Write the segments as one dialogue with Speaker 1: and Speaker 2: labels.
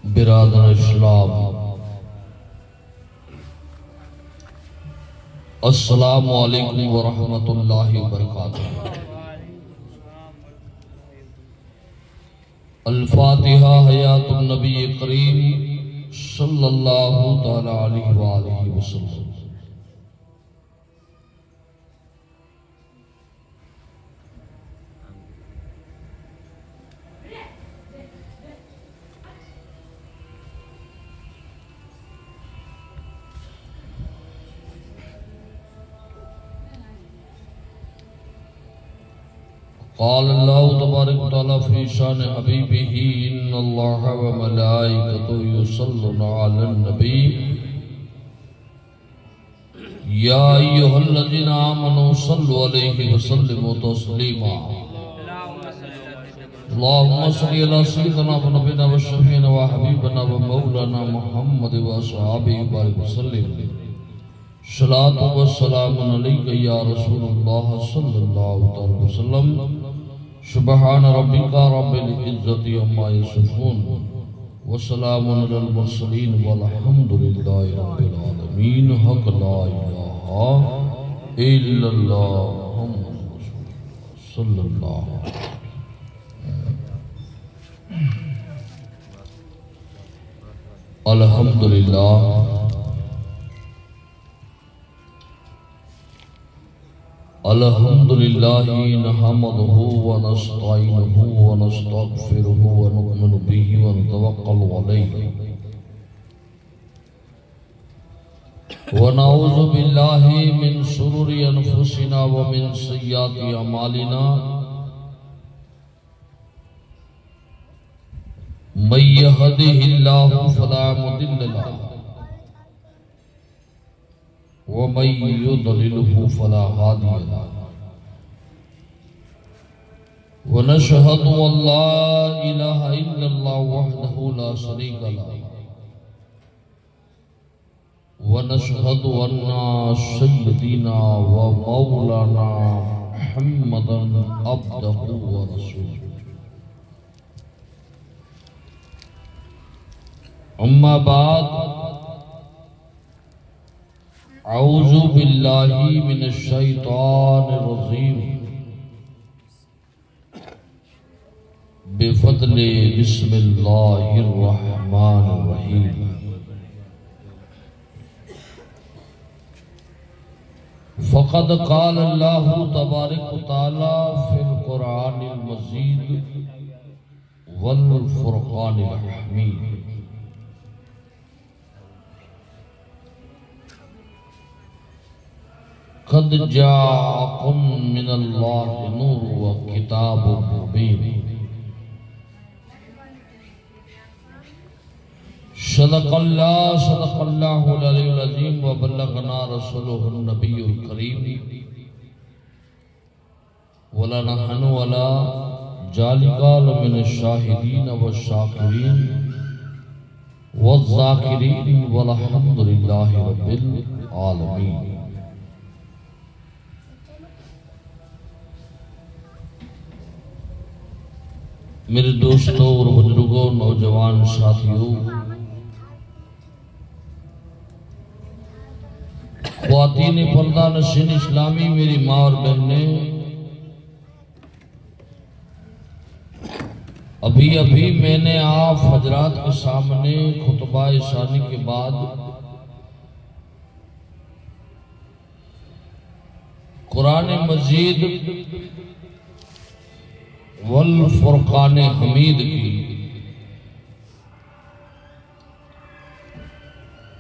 Speaker 1: बिरादर इस्लाम, अस्सलामु अलैकुम व रहमतुल्लाहि व बरकातुहू। अल-फातिहा हयातुन नबी करीम सल्लल्लाहु तआला अलैहि व आलिहि वसल्लम। क़ाल अल्लाहु तबारक व तआला फ़ी शान हबीबिही इन्नल्लाहा व मलाइकतहु युसल्लूना अलन नबी या अय्युहल्लज़ीना आमनू सल्लु अलैहि व सल्लिमू तस्लीमा। अल्लाहुम्मा सल्लि अला सय्यिदिना व नबीना व शफ़ीना व हबीबना व मौलाना मुहम्मद व अस्हाबिहि बारिक वसल्लिम। सलातु व सलामुन अलैका या रसूलल्लाह सल्लल्लाहु अलैहि वसल्लम। सुब्हान रब्बिका रब्बिल इज्जति अम्मा यसिफून व सलामुन अलल मुरसलीन वल्हम्दुलिल्लाहि रब्बिल आलमीन। हक ला इलाहा इल्लल्लाह मुहम्मदुर रसूलुल्लाह सल्लल्लाहु अलैहि वसल्लम। अल्हम्दुलिल्लाह अल्हम्दुलिल्लाहि नहमदुहु व नस्तईनुहु व नस्तगफिरुहु व नु'मिनु बिही व नतवक्कलु अलैहि व नऊज़ु बिल्लाहि मिन शुरूरि अनफुसिना व मिन सय्यिआति अमालिना। मय यहदिहिल्लाहु फला मुदिल्ल लहु व मय युद्लिलहु फला हादिय लहु। व नशहदु अल्ला इलाहा इल्लल्लाह वहदहु ला शरीका लहु व नशहदु अन्ना सय्यदीना व मौलाना मुहम्मदन अब्दहु व रसूलुहु। अम्मा बाद औज़ु बिल्लाहि मिनश शैतानिर रजीम। बिफज़्लि बिस्मिल्लाहिर रहमानिर रहीम। फ़क़द क़ाल अल्लाहु तबारक व तआला फ़िल क़ुरआनिल मजीद वल फ़ुरक़ानिल हमीद। क़द जाअकुम मिनल्लाहि नूरुन व किताबुम मुबीन। सदक़ल्लाहुल अलीयुल अज़ीम व बल्लगना रसूलुहुन नबियुल करीम व लनहनु अला ज़ालिका लमिनश शाहिदीन व शाकिरीन व ज़ाकिरीन वल्हम्दुलिल्लाहि रब्बिल आलमीन। मेरे दोस्तों और बुजुर्गों, नौजवान साथियों, ख्वातीन पर्दा नशीन इस्लामी, मेरी माँ और बहनें, अभी अभी मैंने आप हजरात के सामने खुतबा इशानी के बाद कुरान मजीद वल फुरकान हमीद की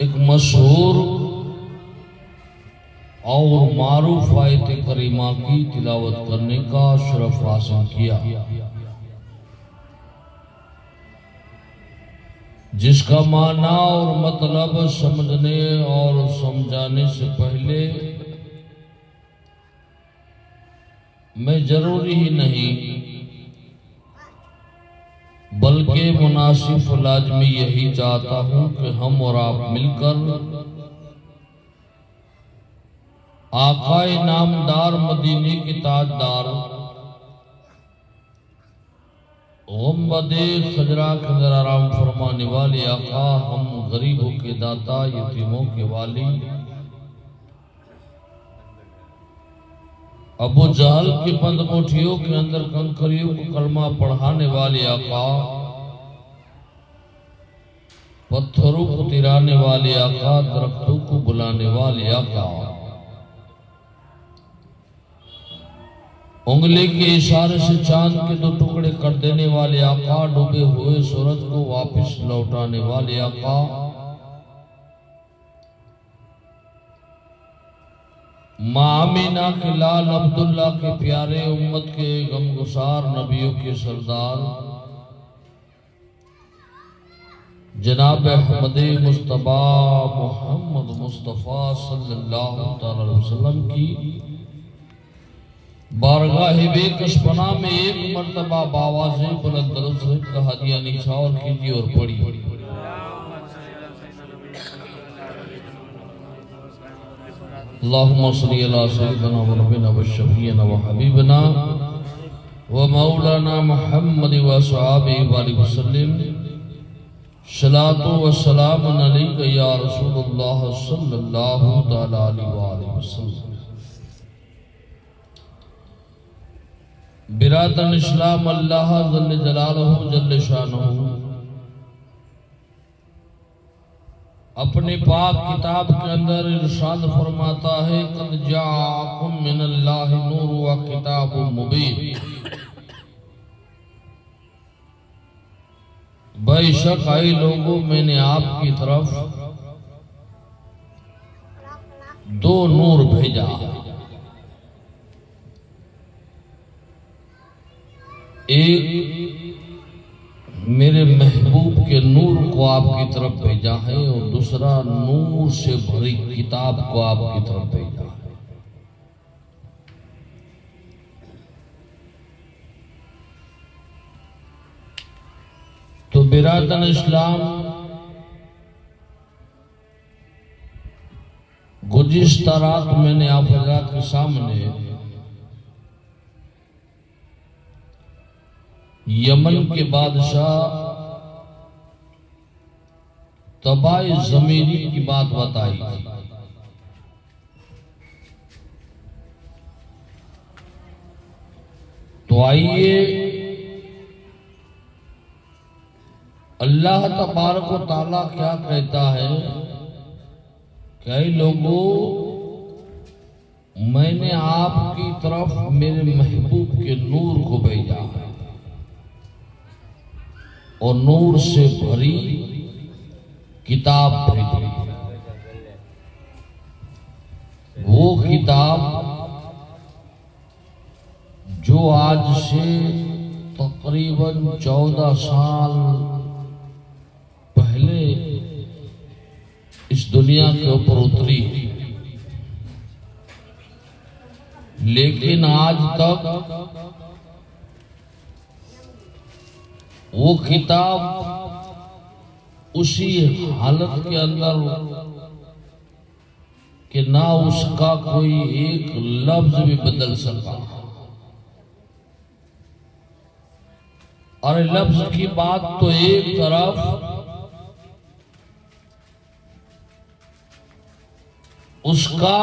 Speaker 1: एक मशहूर और मारूफ आयत करीमा की तिलावत करने का शरफ हासिल किया, जिसका माना और मतलब समझने और समझाने से पहले मैं जरूरी ही नहीं बल्कि मुनासिब लाजमी यही चाहता हूं कि हम और आप मिलकर आकाए नामदार मदीने के ताजदार गुंबदे खजरा के अंदर आराम फरमाने वाले आका, हम गरीबों के दाता, यतीमों के वाली, अबू जहल की पंदकोठियों के अंदर कंकरियों को कलमा पढ़ाने वाले आका, पत्थरों को तिराने वाले आका, दरख्तों को बुलाने वाले आका, उंगली के इशारे से चांद के दो टुकड़े कर देने वाले आका, डूबे हुए सूरज को वापस लौटाने वाले आका, मां आमीना के लाल अब्दुल्ला के प्यारे, उम्मत के गमगुसार, नबियों के सरदार जनाब अहमद मुस्तफा मोहम्मद मुस्तफा सल्लल्लाहु अलैहि वसल्लम की बारगाह बेकशपना में एक मर्तबा बावाज़ बुलंद दरूद का हदिया निछावर कीजिए और पढ़िए। अल्लाहुम्मा सल्ली अला सय्यिदिना व नबीना व शफीना व हबीबना व मौलाना मुहम्मद व सहाबिहि व सल्लिम। सलातो व सलाम अलैका या रसूलुल्लाह सल्लल्लाहु तआला अलैहि वसल्लम। बिरादर इस्लाम, अल्लाह जल्ल जलालहु जल्ल शानहु अपने पाक किताब के अंदर इरशाद फरमाता है, कद जाअकुम मिनल्लाहि नूर व किताबुम मुबीन। बेशक आई लोगों, मैंने आपकी तरफ दो नूर भेजा, एक मेरे महबूब के नूर को आपकी तरफ भेजा है और दूसरा नूर से भरी किताब को आपकी तरफ भेजा है। तो बिरादर इस्लाम, गुज़िश्ता रात मैंने आप हज़रात के सामने यमन के बादशाह तबाई ज़मीरी की बात बताई। तो आइए अल्लाह तबारक व तआला क्या कहता है, कई लोगों, मैंने आपकी तरफ मेरे महबूब के नूर को भेजा है और नूर से भरी किताब भेजी। वो किताब जो आज से तकरीबन 14 साल पहले इस दुनिया के ऊपर उतरी, लेकिन आज तक वो किताब उसी हालत के अंदर कि ना उसका कोई एक लफ्ज भी बदल सका। और लफ्ज की बात तो एक तरफ, उसका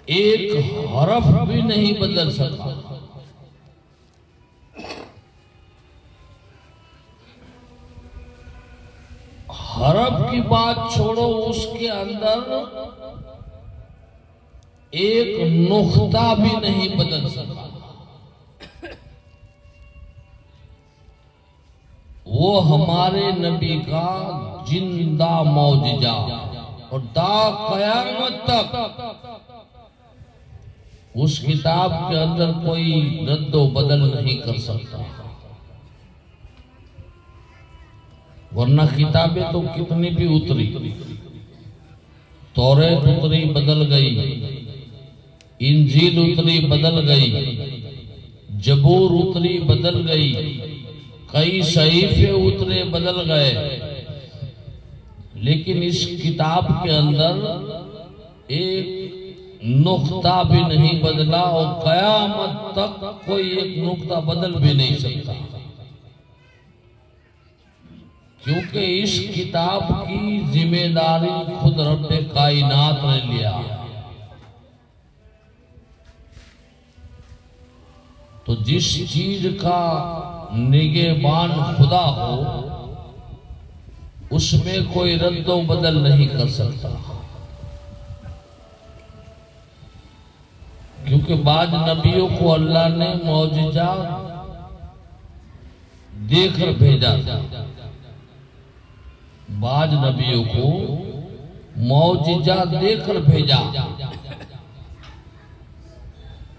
Speaker 1: एक हरफ भी नहीं बदल सका। हरफ की बात छोड़ो, उसके अंदर एक नुक्ता भी नहीं बदल सका। वो हमारे नबी का जिंदा मौजज़ा और ता क़यामत तक उस किताब के अंदर कोई रद्दो बदल नहीं कर सकता। वरना किताबें तो कितनी भी उतरी, तौरेत उतरी बदल गई, इंजील उतरी बदल गई, जबूर उतरी बदल गई, कई सहीफे उतरे बदल गए, लेकिन इस किताब के अंदर एक नुक्ता भी नहीं बदला और कयामत तक कोई एक नुक्ता बदल भी नहीं सकता, क्योंकि इस किताब की जिम्मेदारी खुद रब्बे कायनात ने लिया। तो जिस चीज का निगहबान खुदा हो उसमें कोई रद्दो बदल नहीं कर सकता, क्योंकि बाद नबियों को अल्लाह ने मौजिजा देकर भेजा था। बाद नबियों को मौजिजा देकर भेजा,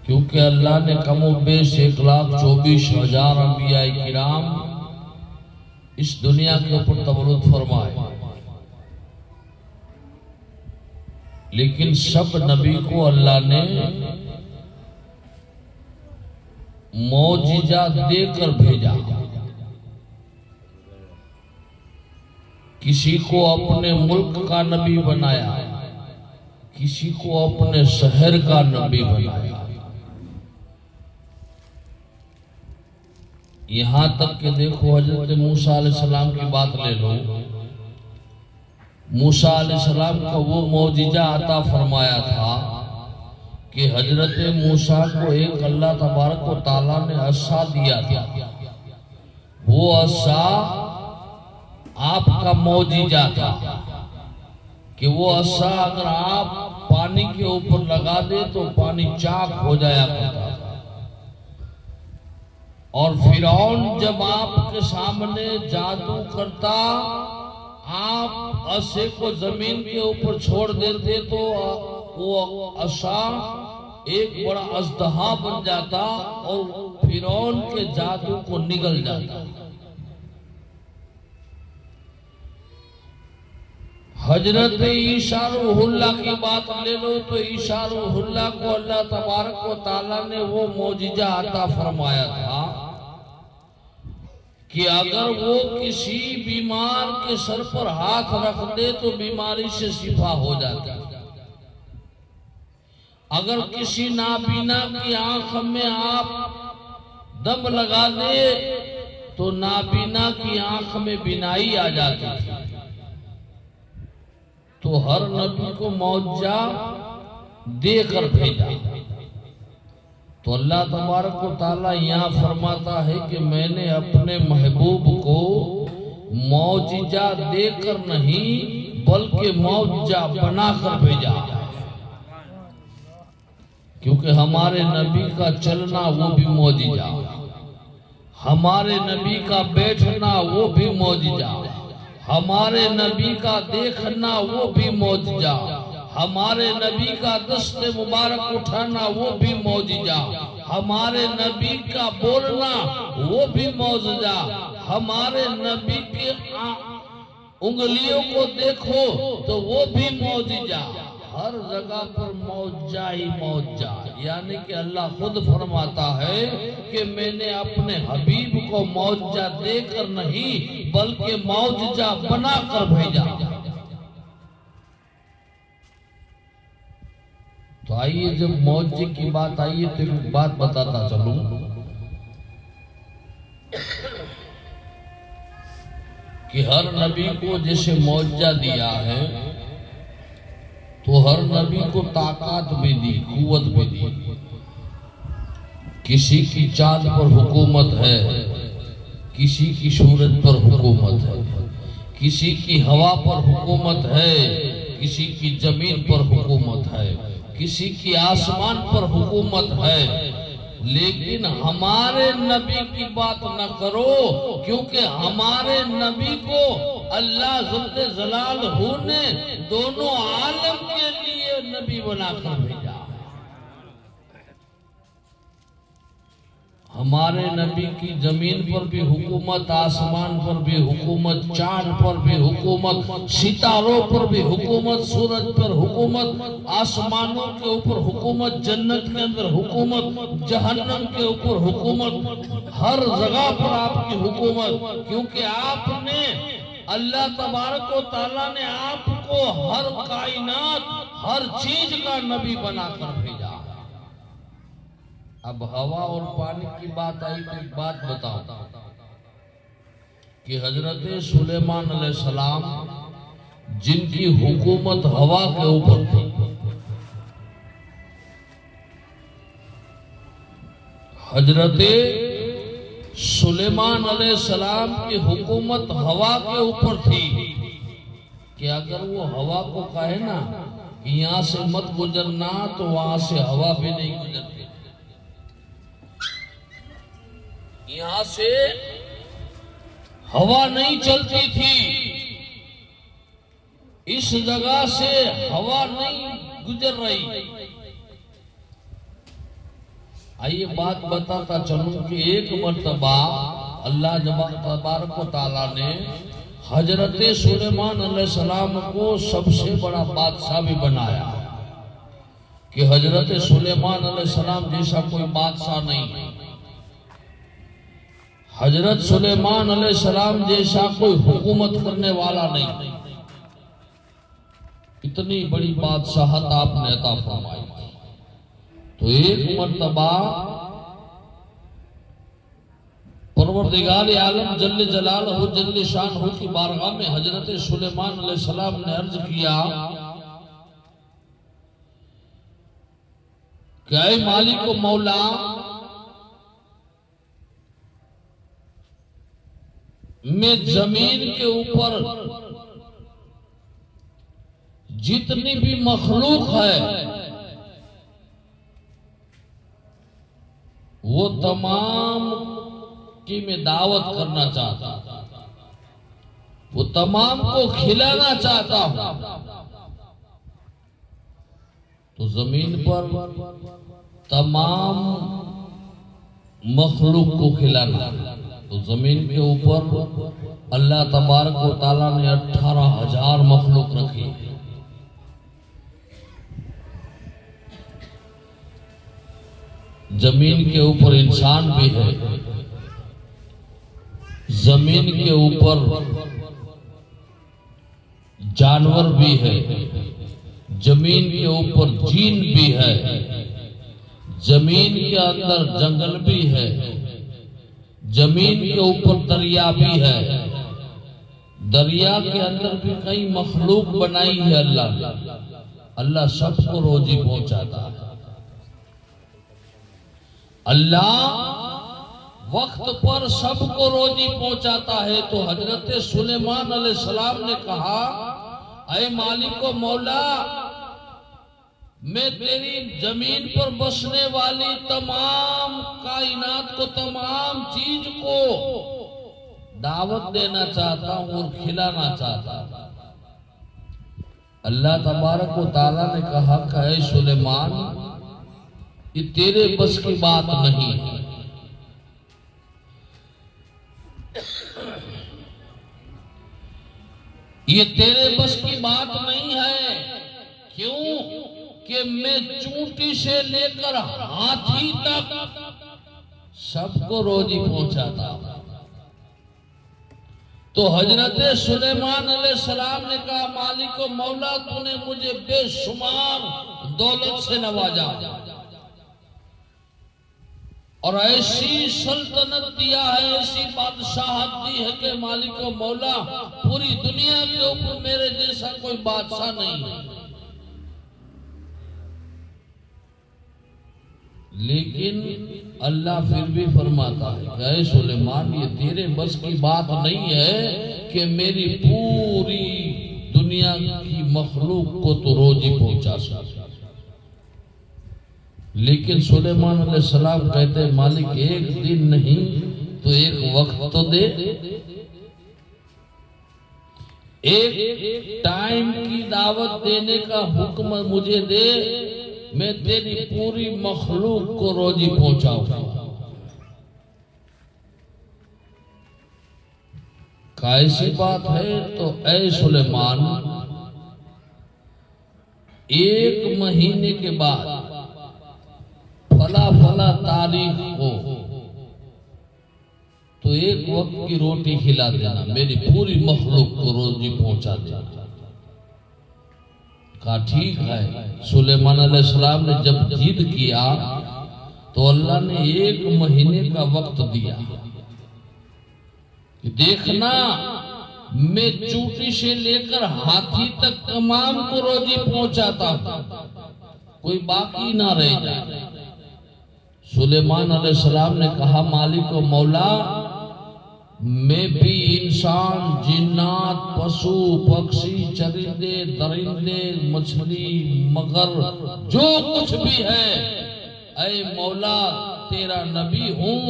Speaker 1: क्योंकि अल्लाह ने कमोबेश 1,24,000 अंबिया किराम इस दुनिया के ऊपर तवल्लुद फरमाए, लेकिन सब नबी को अल्लाह ने मौजिजा देकर भेजा। किसी को अपने मुल्क का नबी बनाया, किसी को अपने शहर का नबी बनाया। यहां तक कि देखो हजरत मूसा अलैहिस्सलाम की बात ले लो। मूसा अलैहिस्सलाम का वो मौजिजा अता फरमाया था कि हजरत मूसा को एक अल्लाह तबारक व तआला ने असा दिया था। वो असा आपका मौजिजा था कि वो असा अगर आप पानी के ऊपर लगा दे तो पानी चाक हो जाया करता था। और फिरौन जब आपके सामने जादू करता, आप असे को जमीन के ऊपर छोड़ देते तो वो असा एक बड़ा अजदहा बन जाता और फिरौन के जादू को निगल जाता। हजरत ईसा रूहुल्लाह की बात ले लो तो ईसा रूहुल्लाह को अल्लाह तबारक व तआला ने वो मौजिजा अता फरमाया था कि अगर वो किसी बीमार के सर पर हाथ रख दे तो बीमारी से शिफा हो जाता। अगर किसी नाबीना की आंख में आप दम लगा दे तो नाबीना की आंख में बिनाई आ जाती थी। तो हर नबी को मौजिजा देकर भेजा। तो अल्लाह तबारक व तआला यहाँ फरमाता है कि मैंने अपने महबूब को मौजिजा देकर नहीं बल्कि मौजिजा बनाकर भेजा, क्योंकि हमारे नबी का चलना वो भी मौजिजा, हमारे नबी का बैठना वो भी मौजिजा, हमारे नबी का देखना वो भी मौजिजा, हमारे नबी का दस्ते मुबारक उठाना वो भी मौजिजा, हमारे नबी का बोलना वो भी मौजिजा, हमारे नबी के उंगलियों को देखो तो वो भी मौजिजा। हर जगह पर मौजा ही मौजा, यानी कि अल्लाह खुद फरमाता है कि मैंने अपने हबीब को मौजा देकर नहीं बल्कि मौजा बनाकर भेजा। तो आइए जब मौजे की बात आई है तो एक बात बताता चलूं कि हर नबी को जैसे मौजा दिया है तो हर नबी को ताकत भी दी, कुव्वत भी दी। किसी की चांद पर हुकूमत है, किसी की सूरज पर हुकूमत है, किसी की हवा पर हुकूमत है, किसी की जमीन पर हुकूमत है, किसी की आसमान पर हुकूमत है। लेकिन हमारे नबी की बात न करो, क्योंकि हमारे नबी को अल्लाह ज़ल्ले जलालहू ने दोनों आलम के लिए नबी बनाकर भेजा। हमारे नबी की जमीन पर भी हुकूमत, आसमान पर भी हुकूमत, चांद पर भी हुकूमत, सितारों पर भी हुकूमत, सूरज पर हुकूमत, आसमानों के ऊपर हुकूमत, जन्नत के अंदर हुकूमत, जहन्नम के ऊपर हुकूमत, हर जगह पर आपकी हुकूमत, क्योंकि आपने अल्लाह तबारक व तआला ने आपको को हर कायनात, हर चीज का नबी बनाकर भेजा। अब हवा और पानी की बात आई तो एक बात बताओ कि हजरत सुलेमान अलैहिस्सलाम जिनकी हुकूमत हवा के ऊपर थी, हजरत सुलेमान अलैहिस्सलाम की हुकूमत हवा के ऊपर थी कि अगर वो हवा को कहे ना कि यहां से मत गुजरना, तो वहां से हवा भी नहीं गुजरती। यहां से हवा नहीं चलती थी, इस जगह से हवा नहीं गुजर रही। आइए बात बताता चलूं कि एक मर्तबा अल्लाह तबारक व तआला ने हजरत सुलेमान अलैहिस्सलाम को सबसे बड़ा बादशाह भी बनाया कि हजरत सुलेमान अलैहिस्सलाम जैसा कोई बादशाह नहीं, हजरत सुलेमान अलैहिस्सलाम जैसा कोई हुकूमत करने वाला नहीं। इतनी बड़ी बादशाहत आपने अता फरमाई। तो एक मर्तबा परवरदिगार आलम जल्ले जलालहु जल्ले शानहु की बारगाह में हजरत सुलेमान अलैहिस्सलाम ने अर्ज किया कि ऐ मालिक व मौला, मैं जमीन के ऊपर जितनी भी मखलूक है वो तमाम की मैं दावत करना चाहता, वो तमाम को खिलाना चाहता हूं। तो जमीन पर तमाम मखलूक को खिलाना, तो जमीन के ऊपर अल्लाह तबारक व तआला ने 18,000 मखलूक रखी। जमीन के ऊपर इंसान भी है, जमीन के ऊपर जानवर भी है, जमीन के ऊपर जीन भी है, जमीन के अंदर जंगल भी है, जमीन के ऊपर दरिया भी है, दरिया के अंदर भी कई मखलूक बनाई है अल्लाह। अल्लाह सबको रोजी पहुंचाता है। अल्लाह वक्त पर सबको रोजी पहुंचाता है। तो हजरत सुलेमान अलैहिस्सलाम ने कहा, ऐ मालिक व मौला, मैं तेरी जमीन पर बसने वाली तमाम कायनात को, तमाम चीज को दावत देना चाहता हूं और खिलाना चाहता हूं। अल्लाह तबारक व तआला ने कहा कि ऐ सुलेमान, ये तेरे बस की बात नहीं है। ये तेरे बस की बात नहीं है। क्यों? कि मैं चूंटी से लेकर हाथी तक सबको रोजी पहुंचाता। तो हजरत सुलेमान अलैहिस्सलाम ने कहा, मालिक व मौला, तूने मुझे बेशुमार दौलत से नवाजा और ऐसी सल्तनत दिया है, ऐसी बादशाहत दी है कि मालिक व मौला, पूरी दुनिया के ऊपर मेरे जैसा कोई बादशाह नहीं है। लेकिन अल्लाह फिर भी फरमाता है कि ऐ सुलेमान, ये तेरे बस की बात नहीं है कि मेरी पूरी दुनिया की मखलूक को तो रोजी पहुंचा सके। लेकिन सुलेमान अलैहिस्सलाम कहते हैं, मालिक एक दिन नहीं तो एक वक्त तो दे, एक टाइम की दावत देने का हुक्म मुझे दे, मैं तेरी पूरी मखलूक को रोजी पहुंचाऊंगा। कैसी बात है? तो ऐ सुलेमान, एक महीने के बाद फला फला तारीख को तो एक वक्त की रोटी खिला देना, मेरी पूरी मखलूक को रोजी पहुंचा देना। कहा ठीक है। सुलेमान अलैहिस्सलाम ने जब जिद किया तो अल्लाह ने 1 महीने का वक्त दिया कि देखना मैं चूटी से लेकर हाथी तक तमाम को रोजी पहुंचाता हूं, कोई बाकी ना रह जाए। सुलेमान अलैहिस्सलाम ने कहा मालिक व मौला, मैं भी इंसान, जिन्नात, पशु पक्षी, चरिंदे दरिंदे, मछली, मगर जो कुछ भी है, ऐ मौला तेरा नबी हूं,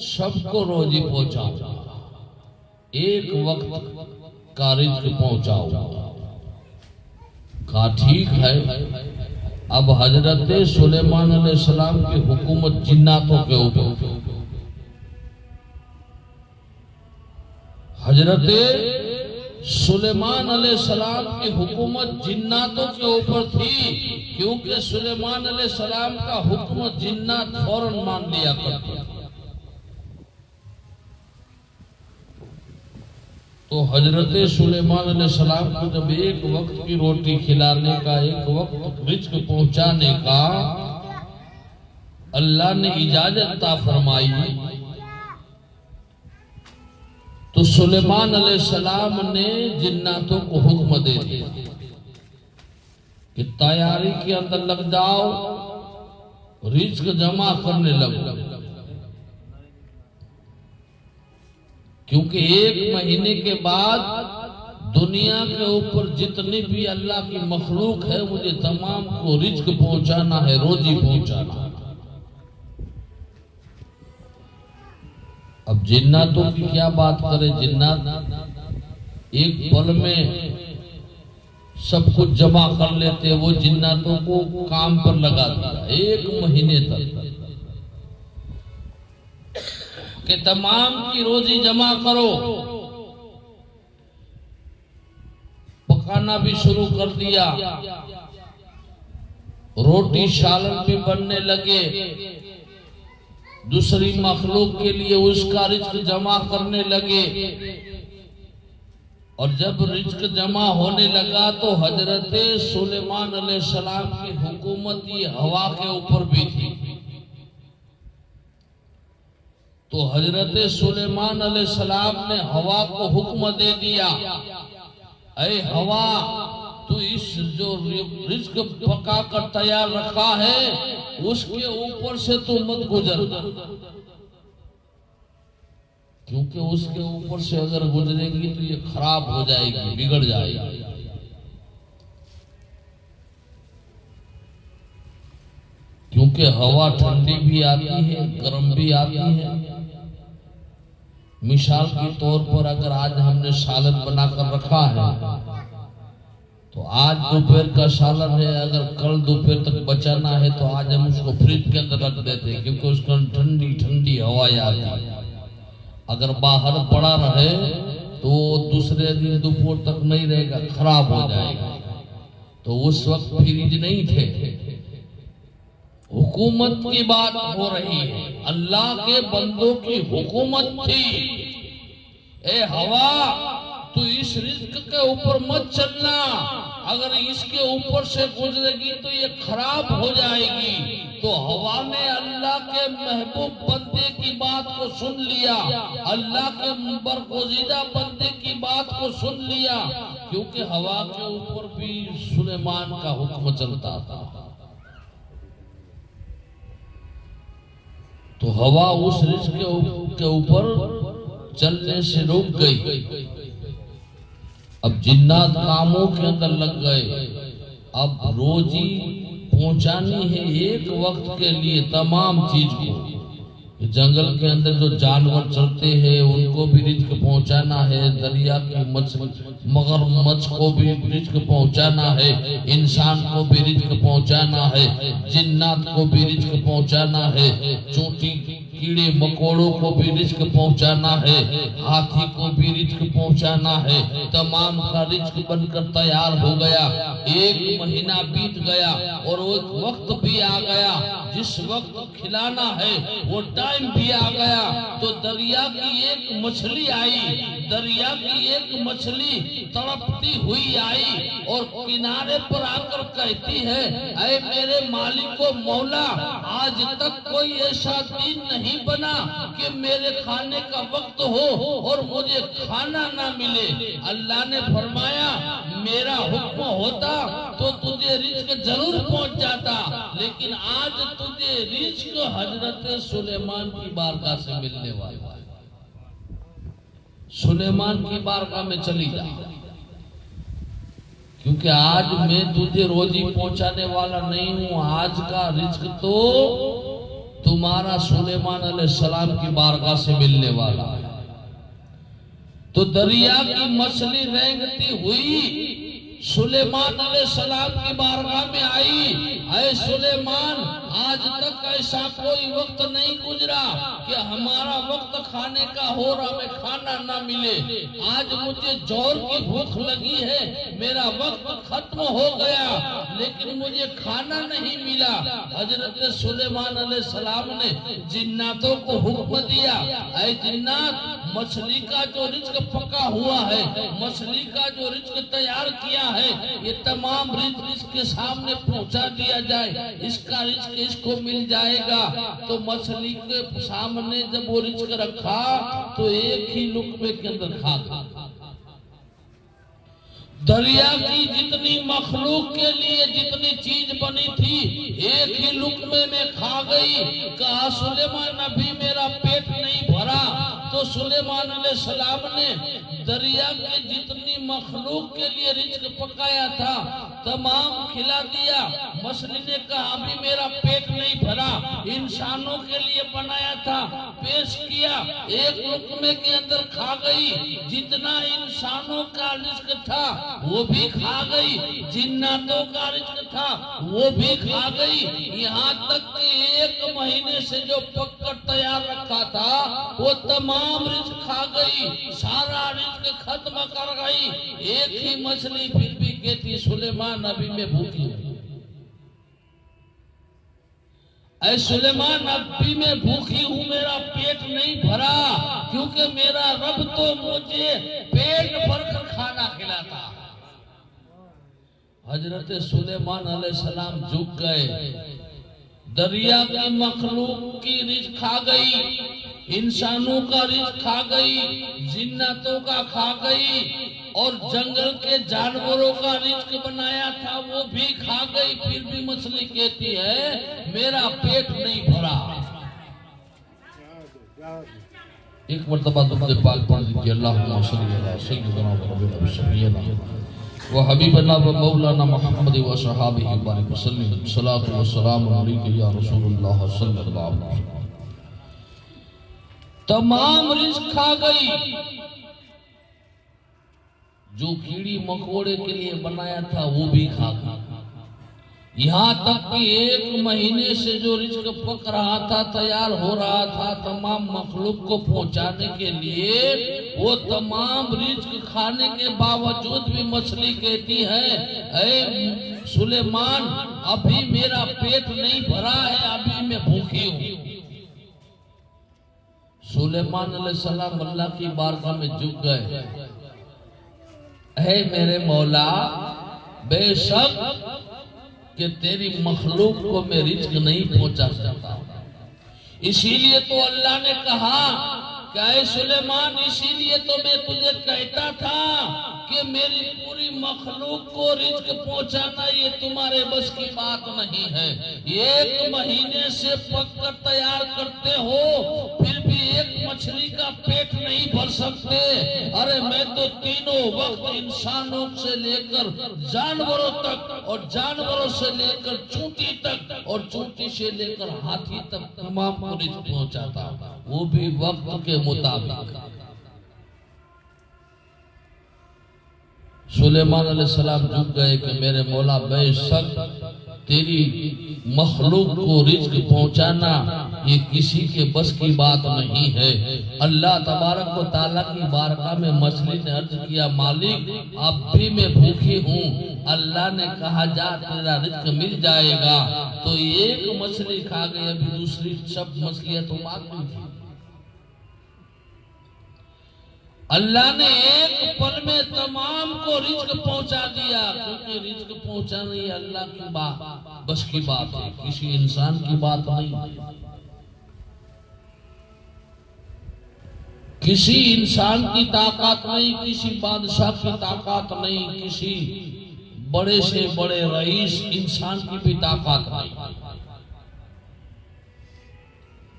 Speaker 1: सबको रोजी पहुंचाऊंगा, एक वक्त का रिज़्क पहुंचाऊंगा। कहा ठीक है। अब हजरत सुलेमान अलैहिस्सलाम की हुकूमत जिन्नातों के ऊपर, हजरत सुलेमान अलैहिस्सलाम की हुकूमत जिन्नातों के ऊपर थी, क्योंकि सुलेमान अलैहिस्सलाम का हुक्म जिन्नात फौरन मान लिया करते। तो हजरत सुलेमान अलैहिस्सलाम को जब एक वक्त की रोटी खिलाने का, एक वक्त रिज़्क पहुंचाने का अल्लाह ने इजाजत अता फरमाई, तो सुलेमान अलैहिस्सलाम ने जिन्नातों को हुक्म दे दिया कि तैयारी के अंदर लग जाओ, रिज़्क जमा करने लगो, क्योंकि 1 महीने के बाद दुनिया के ऊपर जितनी भी अल्लाह की मखलूक है, मुझे तमाम को रिज़्क पहुंचाना है, रोजी पहुंचाना है। अब जिन्नातों की क्या बात करें, जिन्नात एक पल में सब कुछ जमा कर लेते। वो जिन्नातों को काम पर लगा दिया 1 महीने तक कि तमाम की रोजी जमा करो। पकाना भी शुरू कर दिया, रोटी सालन भी बनने लगे, दूसरी मखलूक के लिए उसका रिज़्क जमा करने लगे। और जब रिज़्क जमा होने लगा तो हजरत सुलेमान अलैहिस्सलाम की हुकूमत ये हवा के ऊपर भी थी। तो हजरत सुलेमान अलैहिस्सलाम ने हवा को हुक्म दे दिया, ऐ हवा, तू इस जो रिज़्क पका कर तैयार रखा है उसके ऊपर से तू मत गुजर, क्योंकि उसके ऊपर से अगर गुजरेगी तो ये खराब हो जाएगी, बिगड़ जाएगी। क्योंकि हवा ठंडी भी आती है, गर्म भी आती है। मिसाल के तौर पर अगर आज हमने सालन बनाकर रखा है तो आज दोपहर का सालन है, अगर कल दोपहर तक बचाना है तो आज हम उसको फ्रिज के अंदर रख देते हैं, क्योंकि उसके अंदर ठंडी ठंडी हवाएं आती है। अगर बाहर पड़ा रहे तो दूसरे दिन दोपहर तक नहीं रहेगा, खराब हो जाएगा। तो उस वक्त फ्रिज नहीं थे, हुकूमत की बात हो रही है, अल्लाह के बंदों की हुकूमत थी। ए हवा, तू इस रिज़्क के ऊपर मत चलना, अगर इसके ऊपर से गुजरेगी तो ये खराब हो जाएगी। तो हवा ने अल्लाह के महबूब बंदे की बात को सुन लिया, अल्लाह के बरगुज़ीदा बंदे की बात को सुन लिया, क्योंकि हवा के ऊपर भी सुलेमान का हुक्म चलता था। तो हवा उस रिज़्क के ऊपर चलने से रुक गई। अब जिन्नात कामों के अंदर लग गए। अब रोजी पहुंचानी है एक वक्त के लिए तमाम चीज को। जंगल के अंदर जो जानवर चलते हैं उनको भी रिज़्क पहुंचाना है, दरिया की मगरमच्छ को भी रिज़्क पहुंचाना है, इंसान को भी रिज़्क पहुंचाना है, जिन्नात को भी रिज़्क पहुंचाना है, चोटी कीड़े मकोड़ों को भी रिज्क पहुंचाना है, हाथी को भी रिज्क पहुंचाना है। तमाम का रिज्क बनकर तैयार हो गया। एक महीना बीत गया और वो वक्त भी आ गया जिस वक्त खिलाना है वो टाइम भी आ गया। तो दरिया की एक मछली आई, दरिया की एक मछली तड़पती हुई आई और किनारे पर आकर कहती है, ऐ मेरे मालिक को मौला, आज तक कोई ऐसा दिन नहीं बना कि मेरे खाने का वक्त हो और मुझे खाना ना मिले। अल्लाह ने फरमाया, मेरा हुक्म होता तो तुझे रिज्क जरूर पहुंच जाता, लेकिन आज तुझे रिज्क हजरत सुलेमान की बारगाह से मिलने वाला है। सुलेमान की बारगाह में चली जा, क्योंकि आज मैं तुझे रोजी पहुंचाने वाला नहीं हूं। आज का रिज्क तो तुम्हारा सुलेमान अलैहिस्सलाम की बारगाह से मिलने वाला है। तो दरिया की मछली रेंगती हुई सुलेमान अलैहिस्सलाम की बारगाह में आई, ऐ सुलेमान, आज तक ऐसा कोई वक्त नहीं गुजरा कि हमारा वक्त खाने का हो और हमें खाना ना मिले। आज मुझे जोर की भूख लगी है, मेरा वक्त खत्म हो गया लेकिन मुझे खाना नहीं मिला। हजरत सुलेमान अलैहिस्सलाम ने जिन्नातों को हुक्म दिया, ऐ जिन्नात, मछली का जो रिज्क पका हुआ है, मछली का जो रिज्क तैयार किया है, ये तमाम रिज्क इसके सामने पहुंचा दिया जाए, इसका रिज्क इसको मिल जाएगा। तो मछली के सामने जब वो रिज्क रखा तो एक ही लुकमे के अंदर खा गया। दरिया की जितनी मखलूक के लिए जितनी चीज बनी थी एक ही लुकमे में खा गई। कहा, सुलेमान, अभी मेरा पेट नहीं भरा। तो सुलेमान अलैहिस्सलाम ने दरिया के जितनी मखलूक के लिए रिज्क पकाया था तमाम खिला दिया। मछली ने कहा, अभी मेरा पेट नहीं भरा, इंसानों के लिए बनाया था, पेश किया, एक लुकमे के अंदर खा गई। जितना इंसानों का रिज्क था वो भी खा गई, जिन्नातों का रिज्क था वो भी खा गई। यहाँ तक कि एक महीने से जो पककर तैयार रखा था वो तमाम रिज्क खा गई, सारा रिज्क खत्म कर गई। एक ही मछली फिर भी कहती, सुलेमान, अभी मैं भूखी हूँ। ऐ सुलेमान, अभी मैं भूखी हूँ, मेरा पेट नहीं भरा, क्योंकि मेरा रब तो मुझे पेट भरकर खाना खिलाता। हजरत सुलेमान अलैहिस्सलाम झुक गए। दरिया की मखलूक की रिज्क खा गई, इंसानों का रिज्क खा गई, जिन्नातों का खा गई, और जंगल के जानवरों का रिज्क बनाया था वो भी खा गई। फिर भी मछली कहती है, मेरा पेट नहीं भरा। एक मर्तबा दुरूद पाक पढ़ दीजिए, अल्लाहुम्मा सल्ली अला सय्यिदिना व नबीना शफीना व हबीबना व मौलाना मुहम्मद व सहाबिही बारिक वसल्लम। सलातु व सलाम अलैका या रसूलुल्लाह सल्लल्लाहु अलैहि वसल्लम। तमाम रिज्क खा गई, जो कीड़ी मकोड़े के लिए बनाया था वो भी खा गई। यहाँ तक कि एक महीने से जो रिज्क पक रहा था, तैयार हो रहा था तमाम मखलूक को पहुंचाने के लिए, वो तमाम रिज्क खाने के बावजूद भी मछली कहती है, ऐ सुलेमान, अभी मेरा पेट नहीं भरा है, अभी मैं भूखी हूँ। सुलेमान अलैहिस्सलाम अल्लाह की बारगाह में झुक गए। है मेरे मौला, बेशक कि तेरी मखलूक को मैं रिज्क नहीं पहुंचा सकता, इसीलिए तो अल्लाह ने कहा कि ऐ सुलेमान, इसीलिए तो मैं तुझे कहता था कि मेरी पूरी मखलूक को रिज्क पहुंचाना ये तुम्हारे बस की बात नहीं है। एक महीने से पककर तैयार करते हो, फिर भी एक मछली का पेट नहीं भर सकते। अरे मैं तो तीनों वक्त इंसानों से लेकर जानवरों तक और जानवरों से लेकर चूंटी तक और चूंटी से लेकर हाथी तक तमाम को रिज्क पहुंचाता, वो भी वक्त के मुताबिक। सुलेमान अलैहिस्सलाम झुक गए कि मेरे मौला, बेशक तेरी मखलूक को रिज्क पहुंचाना ये किसी के बस की बात नहीं है। अल्लाह तबारक व तआला की बारगाह में मछली ने अर्ज किया, मालिक अब भी मैं भूखी हूँ। अल्लाह ने कहा जा तेरा रिज्क मिल जाएगा। तो एक मछली खा गई, अभी दूसरी सब मछलियां तो मांग ली थी। अल्लाह ने एक पल में तमाम को रिज्क पहुंचा दिया, क्योंकि रिज्क पहुंचाना ये अल्लाह की बात बस की बात है, किसी इंसान की बात नहीं। किसी इंसान की ताकत नहीं, किसी बादशाह की ताकत नहीं, किसी बड़े से बड़े रईस इंसान की भी ताकत नहीं।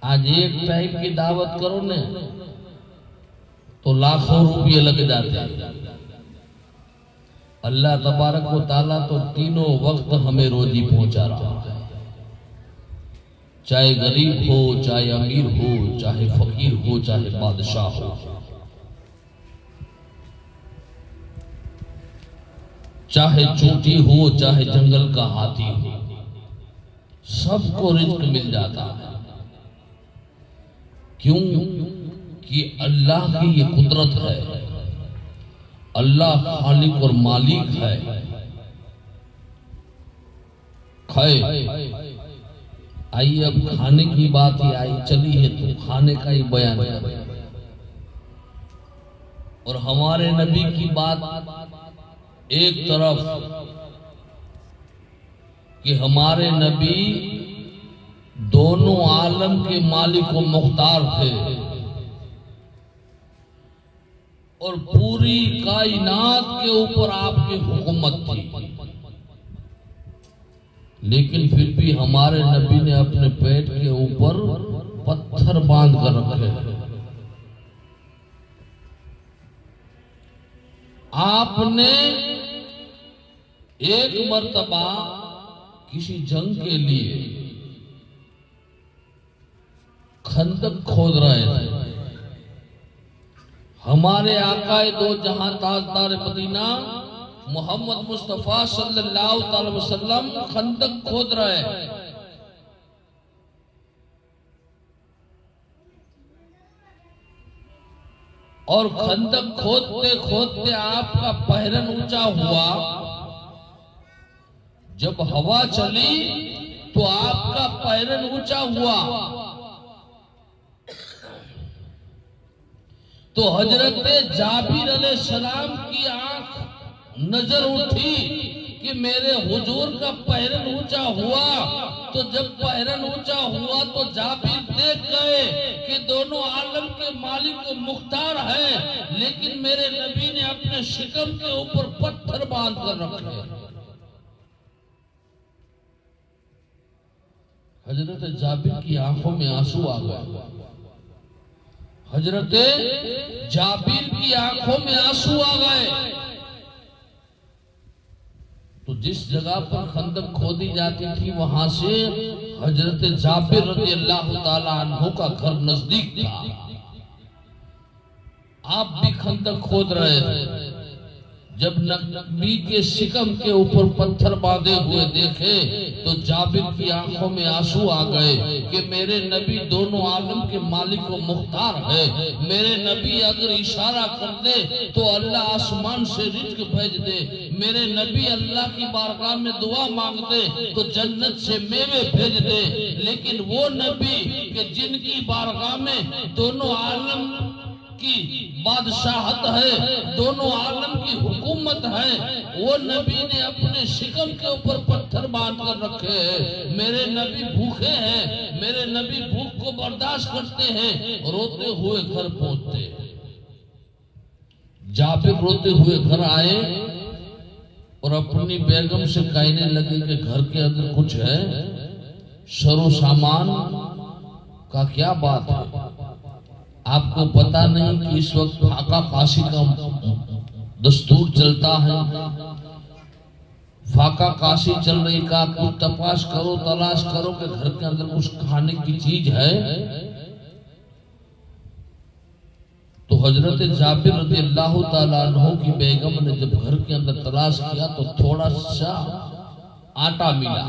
Speaker 1: आज एक टाइम की दावत करो ने तो लाखों रुपये लग जाते हैं। अल्लाह तबारक व तआला तो तीनों वक्त हमें रोजी पहुंचा रहा है, चाहे गरीब हो, चाहे अमीर हो, चाहे फकीर हो, चाहे बादशाह हो, चाहे चोटी हो, चाहे जंगल का हाथी हो, सबको रिज्क मिल जाता है। क्यों? कि अल्लाह की ये कुदरत है। अल्लाह खालिक और मालिक है। खाए आइए अब खाने की बात ही आई चली है तो खाने का ही बयान है। और हमारे नबी की बात एक तरफ कि हमारे नबी दोनों आलम के मालिक व मुख्तार थे और पूरी कायनात के ऊपर आपकी हुकूमत थी, लेकिन फिर भी हमारे नबी ने अपने पेट के ऊपर पत्थर बांध कर रखे हैं। आपने एक मर्तबा किसी जंग के लिए खंदक खोद रहे थे। हमारे आकाए दो जहां ताजदार मदीना मोहम्मद मुस्तफा सल्लल्लाहु अलैहि वसल्लम खंदक खोद रहे हैं। और खंदक खोदते खोदते आपका पहरन ऊंचा हुआ। जब हवा चली तो आपका पहरन ऊंचा हुआ तो हजरत जाबिर अलैहिस्सलाम की आंख नजर उठी कि मेरे हुजूर का पहरन ऊंचा हुआ। तो जब पहरन ऊंचा हुआ तो जाबिर देख गए कि दोनों आलम के मालिक व मुख्तार है, लेकिन मेरे नबी ने अपने शिकम के ऊपर पत्थर बांध कर रखे। हजरत जाबिर की आंखों में आंसू आ गए। हजरत जाबिर की आंखों में आंसू आ गए। तो जिस जगह पर खंदक खोदी जाती थी वहां से हजरत जाबिर रज़ियल्लाहु ताला अन्हु का घर नजदीक था। आप भी खंदक खोद रहे थे। जब नबी के शिकम के ऊपर पत्थर बांधे हुए देखे तो जाबिर की आंखों में आंसू आ गए कि मेरे नबी दोनों आलम के मालिक व मुख्तार है। मेरे नबी अगर इशारा कर दे तो अल्लाह आसमान से रिज्क भेज दे। मेरे नबी अल्लाह की बारगाह में दुआ मांगते तो जन्नत से मेवे भेज दे। लेकिन वो नबी के जिनकी बारगाह में दोनों आलम की बादशाहत है, दोनों आलम की हुकूमत है, वो नबी ने अपने शिकम के ऊपर पत्थर बांध कर रखे हैं। मेरे नबी भूखे हैं, मेरे नबी भूख को बर्दाश्त करते हैं, रोते हुए घर पहुंचते हैं। जाबिर रोते हुए घर आए और अपनी बेगम से कहने लगे कि घर के अंदर कुछ है, सरो सामान का क्या बात है? आपको पता नहीं कि इस वक्त फाका काशी का दस्तूर चलता है। फाका काशी चल रही का कुछ तपाश करो, तलाश करो कि घर के अंदर कुछ खाने की चीज है। तो हजरत जाबिर रज़ियल्लाहु ताला अन्हु की बेगम ने जब घर के अंदर तलाश किया तो थोड़ा सा आटा मिला।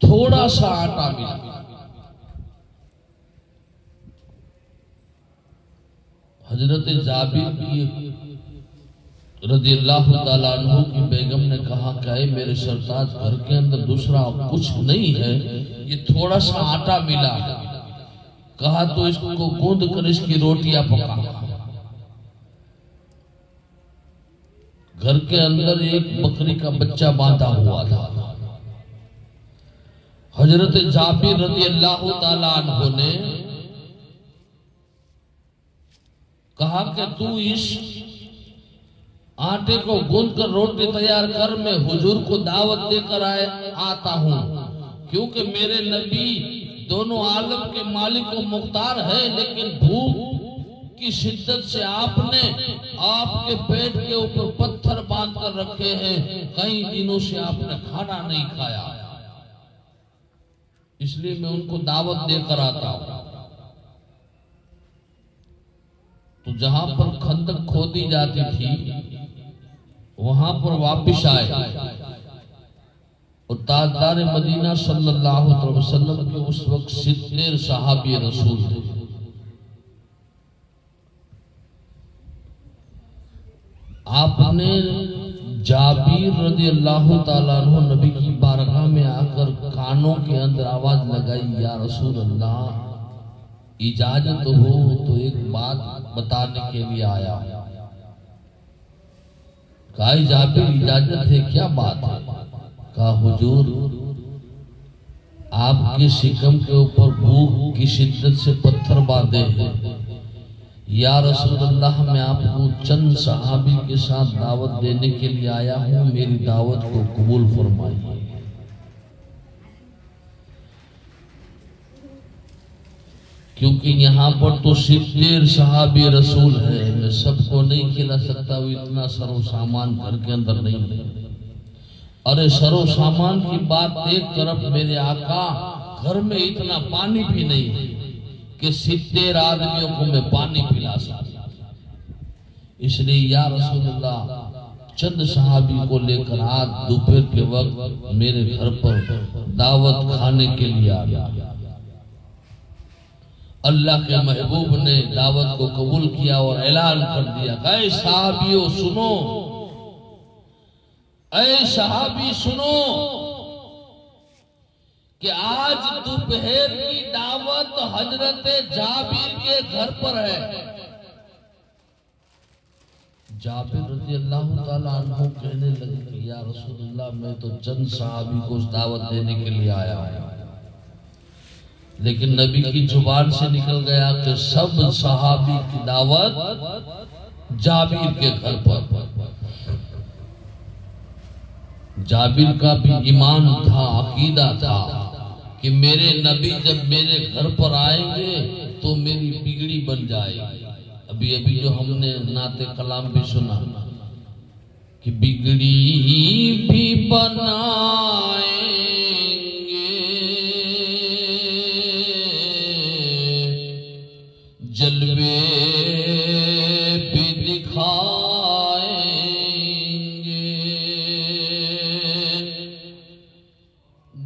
Speaker 1: थोड़ा सा आटा मिला। हजरत जाबिर की रज़ियल्लाहु ताला अन्हु की बेगम ने कहा कि मेरे सरताज, घर के अंदर दूसरा कुछ नहीं है, ये थोड़ा सा आटा मिला। कहा तो इसको गूंद कर इसकी रोटियां पका। घर के अंदर एक बकरी का बच्चा बांधा हुआ था। हजरत जाबिर रज़ियल्लाहु ताला अन्हु ने कहा कि तू इस आटे को गूंद कर रोटी तैयार कर, मैं हुजूर को दावत देकर आता हूं, क्योंकि मेरे नबी दोनों आलम के मालिक व मुख्तार है, लेकिन भूख की शिद्दत से आपने आपके पेट के ऊपर पत्थर बांध कर रखे हैं, कई दिनों से आपने खाना नहीं खाया, इसलिए मैं उनको दावत देकर आता हूं। तो जहां पर खंदक खोदी जाती थी वहां पर वापिस आए और ताजदार मदीना सल्लल्लाहु अलैहि वसल्लम के उस वक्त 70 सहाबी रसूल थे। आपने जाबिर रज़ियल्लाहु ताला अन्हु नबी की बारगाह में आकर कानों के अंदर आवाज लगाई, या रसूल अल्लाह, इजाजत हो तो एक बात बताने के लिए आया। कहा जाबिर, इजाजत है, क्या बात है? कहा हुजूर, आपके शिकम के ऊपर भूख की शिद्दत से पत्थर बांधे हैं। या रसूल अल्लाह, मैं आपको चंद सहाबी के साथ दावत देने के लिए आया हूं, मेरी दावत को कबूल फरमाइए। क्योंकि यहाँ पर तो 70 सहाबी रसूल है, मैं सबको नहीं खिला सकता, वो इतना सरो सामान घर के अंदर नहीं है। अरे सरो सामान की बात एक तरफ, मेरे आका घर में इतना पानी भी नहीं है कि 70 आदमियों को मैं पानी पिला सकता। इसलिए या रसूलुल्लाह, चंद सहाबी को लेकर आज दोपहर के वक्त मेरे घर पर दावत खाने के लिए आ गया। अल्लाह के महबूब ने दावत को कबूल किया और ऐलान कर दिया, ऐ सहाबियों सुनो, ऐ सहाबी सुनो कि आज दोपहर की दावत हजरत जाबिर के घर पर है। जाबिर रज़ियल्लाहु ताला अन्हु कहने लगे कि या रसूलुल्लाह, मैं तो चंद सहाबी को दावत देने के लिए आया हूं, लेकिन नबी की जुबान से निकल गया कि सब सहाबी की दावत जाबिर के घर पर। जाबिर का भी ईमान था, अकीदा था कि मेरे नबी जब मेरे घर पर आएंगे तो मेरी बिगड़ी बन जाएगी। अभी अभी जो हमने नाते कलाम भी सुना कि बिगड़ी भी बनाएंगे, जलवे भी दिखाएंगे,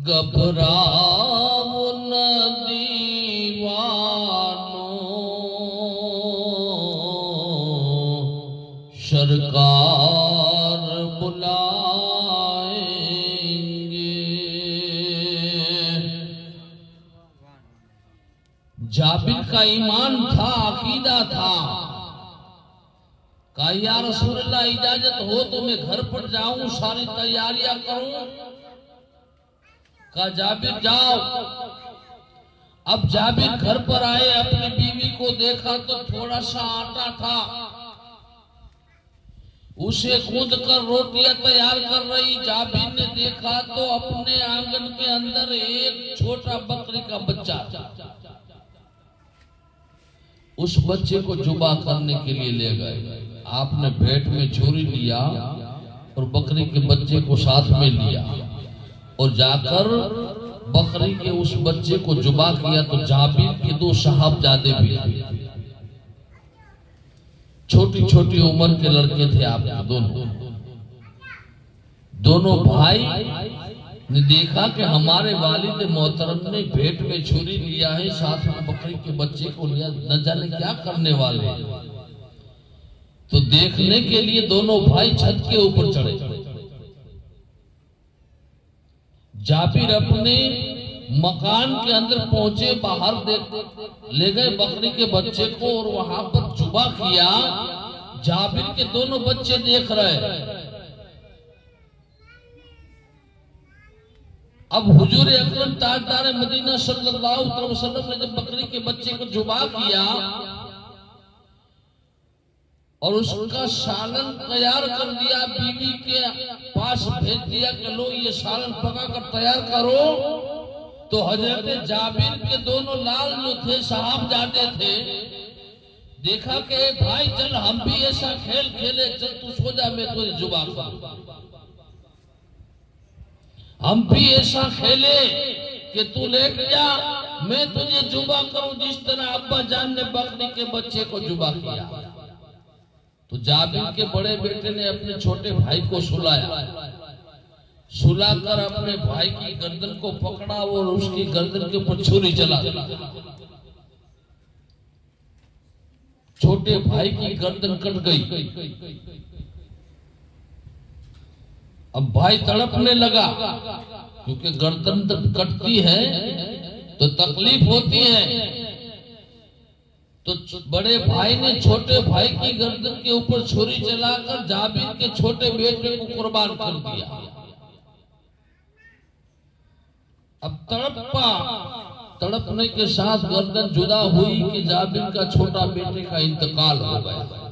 Speaker 1: घबराओ न दीवानो, सरकार बुलाएंगे। जाबिर का ईमान था, अकीदा था। कहा या रसूलल्लाह, इजाजत हो तो मैं घर पर जाऊं, सारी तैयारियां करूं। कहा जाबिर जाओ। अब जाबिर घर पर आए, अपनी बीवी को देखा तो थोड़ा सा आटा था, उसे गूंद कर रोटियां तैयार कर रही। जाबिर ने देखा तो अपने आंगन के अंदर एक छोटा बकरी का बच्चा, उस बच्चे को जुबा करने के लिए ले गए। आपने भेंट में चोरी लिया और बकरी के बच्चे को साथ में लिया और जाकर बकरी के उस बच्चे को जुबा किया। तो जाबिर के 2 साहबजादे भी थे, छोटी छोटी उम्र के लड़के थे आपके दोनों भाई ने देखा कि हमारे वालिद मोहतरम ने भेंट में छुरी लिया है, साथ में बकरी के बच्चे को लिया, न जाने क्या करने वाले हैं। तो देखने के लिए दोनों भाई छत के ऊपर चढ़े। जाबिर अपने मकान के अंदर पहुंचे, बाहर देख ले गए बकरी के बच्चे को और वहां पर जुबा किया। जाबिर के दोनों बच्चे देख रहे। अब हुजूर अकरम ताजदार मदीना सल्लल्लाहु अलैहि वसल्लम ने जब बकरी के बच्चे को जुबा किया और उसका सालन तैयार कर दिया, बीवी के पास भेज दिया कि लो ये सालन पका कर तैयार करो, तो हजरत जाबिर के दोनों लाल जो थे, साहबजादे थे, देखा कि भाई चल हम भी ऐसा खेल खेले, चल तू सो जा, मैं तुझे जुबा करूं। हम भी ऐसा खेले कि तू लेट जा, मैं तुझे जुबा करूं, जिस तरह अब्बा जान ने बकरी के बच्चे को जुबा किया। तो जाबिर के बड़े बेटे ने अपने छोटे भाई को सुलाया, सुलाकर अपने भाई की गर्दन को पकड़ा और उसकी गर्दन के ऊपर छुरी चला। छोटे भाई की गर्दन कट गई। अब भाई तड़पने लगा, क्योंकि गर्दन जब कटती है तो तकलीफ होती है। तो बड़े भाई ने छोटे भाई की गर्दन के ऊपर छुरी चलाकर जाबिर के छोटे बेटे को कुर्बान कर दिया। अब तड़पने के साथ गर्दन जुदा हुई कि जाबिर का छोटा बेटे का इंतकाल हो गया।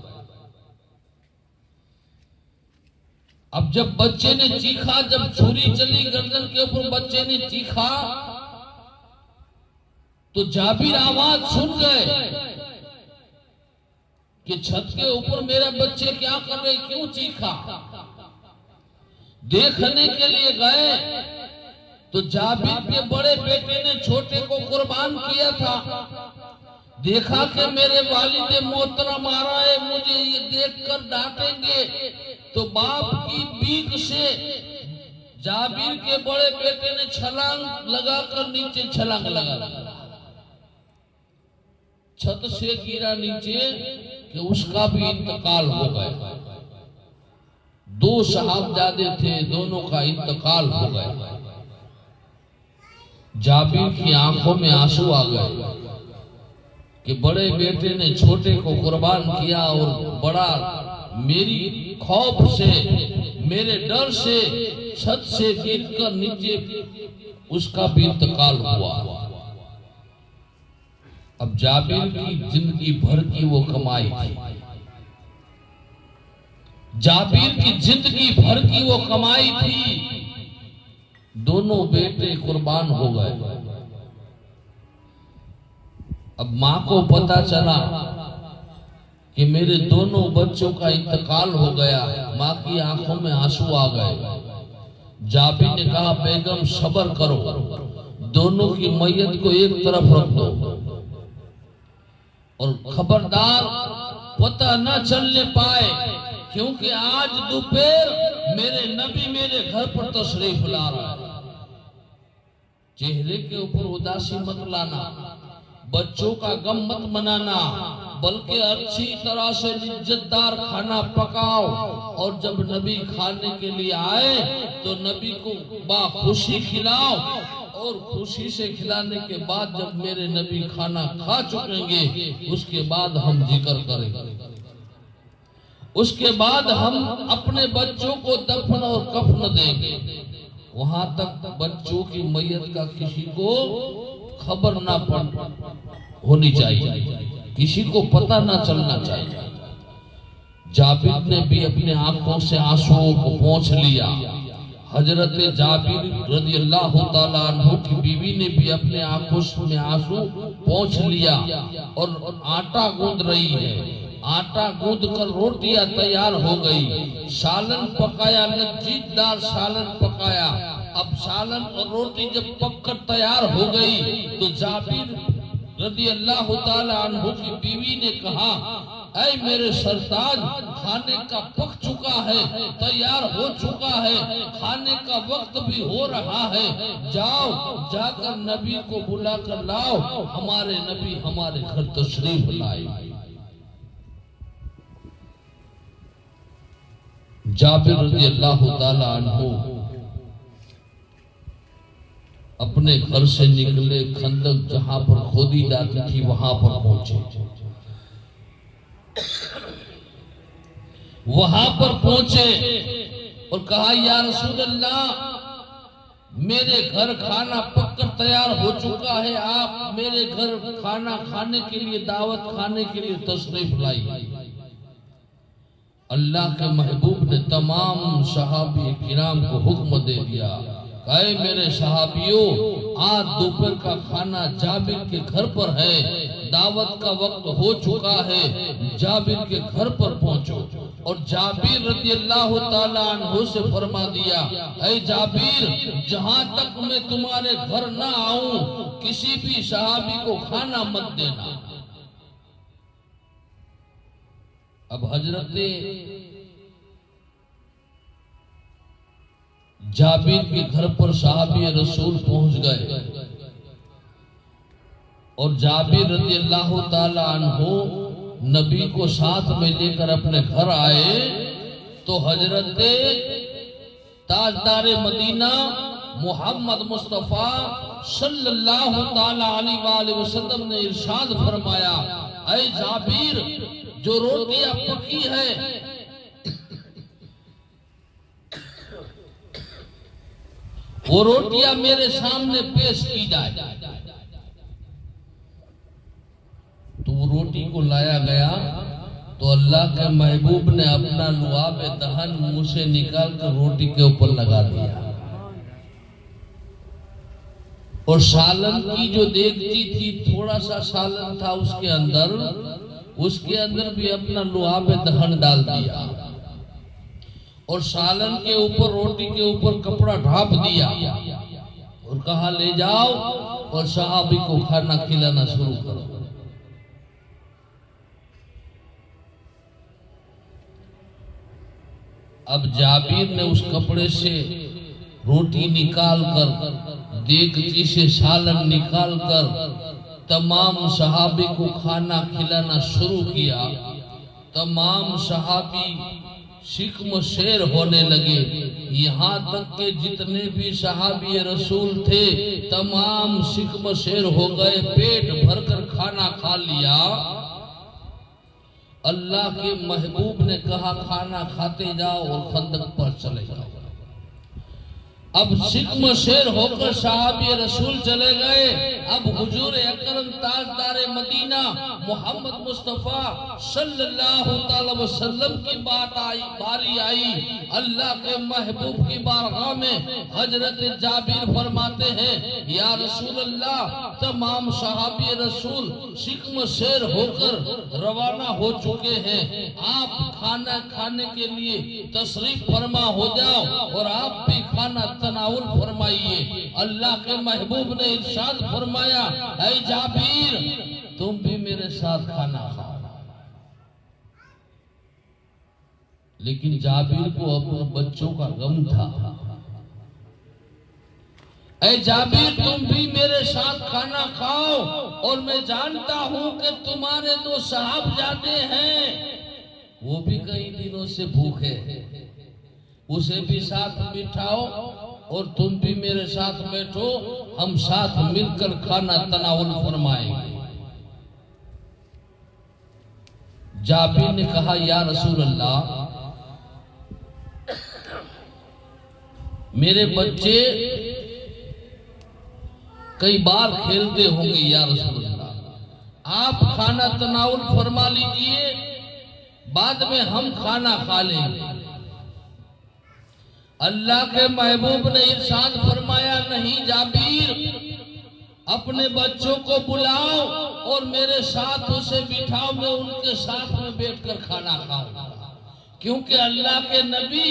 Speaker 1: अब जब बच्चे ने चीखा, जब छुरी चली गर्दन के ऊपर, बच्चे ने चीखा तो जाबिर आवाज सुन गए कि छत के ऊपर मेरे बच्चे क्या कर रहे, क्यों चीखा। देखने के लिए गए तो जाबिर के बड़े बेटे ने छोटे को कुर्बान किया था। देखा कि मेरे वालिद मोहतरम आ रहा है, मुझे ये देखकर डांटेंगे, तो बाप की बीक से जाबिर के बड़े बेटे ने छलांग लगाकर नीचे छलांग लगा, छत से गिरा नीचे कि उसका भी इंतकाल हो गया। दो साहबजादे थे, दोनों का इंतकाल हो गया। जाबिर की आंखों में आंसू आ गए कि बड़े बेटे ने छोटे को कुर्बान किया और बड़ा मेरी खौफ से, मेरे डर से छत से गिरकर नीचे उसका भी इंतकाल हुआ। अब जाबिर की जिंदगी भर की वो कमाई थी, जाबिर की जिंदगी भर की वो कमाई थी। दोनों बेटे कुर्बान हो गए। अब मां को पता चला कि मेरे दोनों बच्चों का इंतकाल हो गया। मां की आंखों में आंसू आ गए। जाबिर ने कहा, बेगम सब्र करो, दोनों की मैयत को एक तरफ रख दो और खबरदार पता न चलने पाए, क्योंकि आज दोपहर मेरे नबी मेरे घर पर तशरीफ ला रहा है। चेहरे के ऊपर उदासी मत लाना, बच्चों का गम मत मनाना, बल्कि अच्छी तरह से इज्जतदार खाना पकाओ और जब नबी खाने के लिए आए तो नबी को बाखुशी खिलाओ और खुशी से खिलाने के बाद जब मेरे नबी खाना खा चुकेंगे उसके बाद हम जिक्र करेंगे। उसके बाद हम अपने बच्चों को दफन और कफन देंगे। वहां तक बच्चों की मैयत का किसी को खबर ना होनी चाहिए, किसी को पता ना चलना चाहिए। जाबिर ने भी अपने आंखों से आंसुओं को पोंछ लिया। हजरत जाबिर रज़ियल्लाहु ताला अन्हु की बीवी ने भी अपने आंखों में आंसू पोंछ लिया और आटा गूंद रही है। आटा गूंद कर रोटियां तैयार हो गई, सालन पकाया, लजीजदार सालन पकाया। अब सालन और रोटी जब पककर तैयार हो गई तो जाबिर रज़ियल्लाहु ताला अन्हु की बीवी ने कहा, ऐ मेरे सरताज, खाने का पक चुका है, तैयार हो चुका है, खाने का वक्त भी हो रहा है, जाओ जाकर नबी को बुला कर लाओ, हमारे नबी हमारे घर तशरीफ लाए। जाबिर रज़ियल्लाहु ताला अन्हु अपने घर से निकले, खंदक जहां पर खोदी जाती थी वहां पर पहुंचे। वहां पर पहुंचे और कहा, या रसूल अल्लाह, मेरे घर खाना पककर तैयार हो चुका है, आप मेरे घर खाना खाने के लिए, दावत खाने के लिए तशरीफ लाई। अल्लाह के महबूब ने तमाम सहाबी किराम को हुक्म दे दिया, ऐ मेरे सहाबियों, आज दोपहर का खाना जाबिर के घर पर है, दावत का वक्त हो चुका है, जाबिर के घर पर पहुंचो। और जाबिर रज़ियल्लाहु ताला अन्हु से फरमा दिया, ऐ जाबिर, जहां तक मैं तुम्हारे घर ना आऊं, किसी भी सहाबी को खाना मत देना। अब हजरत जाबिर के घर पर सहाबी रसूल पहुंच गए और जाबिर रज़ियल्लाहु ताला अन्हु नबी को साथ में लेकर अपने घर आए तो हजरत ताजदार मदीना मोहम्मद मुस्तफा सल्लल्लाहु ताला अलैहि वसल्लम ने इरशाद फरमाया, ऐ जाबिर, जो रोटियां पकी है वो रोटियां मेरे सामने पेश की जाए। तो वो रोटी को लाया गया तो अल्लाह के महबूब ने अपना लुआब दहन मुंह से निकाल कर रोटी के ऊपर लगा दिया और सालन की जो देगची थी, थोड़ा सा सालन था उसके अंदर भी अपना लुआब दहन डाल दिया और सालन के ऊपर, रोटी के ऊपर कपड़ा ढाप दिया और कहा, ले जाओ और सहाबी को खाना खिलाना शुरू करो। अब जाबिर ने उस कपड़े से रोटी निकाल कर, देगची से सालन निकाल कर तमाम सहाबी को खाना खिलाना शुरू किया। तमाम सहाबी शिक्म शेर होने लगे, यहाँ तक के जितने भी सहाबी रसूल थे तमाम शिक्म शेर हो गए, पेट भरकर खाना खा लिया। अल्लाह के महबूब ने कहा, खाना खाते जाओ और खंदक पर चले जाओ। अब शिक्म शेर होकर सहाबी रसूल चले गए। अब हुजूर अकरम ताजदार मदीना मोहम्मद मुस्तफा सल्लल्लाहु अलैहि वसल्लम की बारी आई। अल्लाह के महबूब की बारगाह में हजरत जाबिर फरमाते हैं, या रसूल अल्लाह, तमाम सहाबी रसूल शिक्म शेर होकर रवाना हो चुके हैं, आप खाना खाने के लिए तशरीफ फरमा हो जाओ और आप भी खाना तनाउल फरमाइए। अल्लाह के महबूब ने इरशाद फरमाया, ऐ जाबिर, तुम भी मेरे साथ खाना खाओ। लेकिन जाबिर को अपने बच्चों का गम था। ऐ जाबिर, तुम भी मेरे साथ खाना खाओ और मैं जानता हूं कि तुम्हारे दो साहबजादे हैं, वो भी कई दिनों से भूखे हैं, उसे भी साथ बिठाओ और तुम भी मेरे साथ बैठो, हम साथ मिलकर खाना तनावुल फरमाएंगे। जाबिर ने कहा, या रसूल अल्लाह, मेरे बच्चे कई बार खेलते होंगे, या रसूल अल्लाह, आप खाना तनावुल फरमा लीजिए, बाद में हम खाना खा लेंगे। अल्लाह के महबूब ने इरशाद फरमाया, नहीं जाबिर, अपने बच्चों को बुलाओ और मेरे साथ उसे बिठाओ, मैं उनके साथ में बैठकर खाना खाऊंगा। क्योंकि अल्लाह के नबी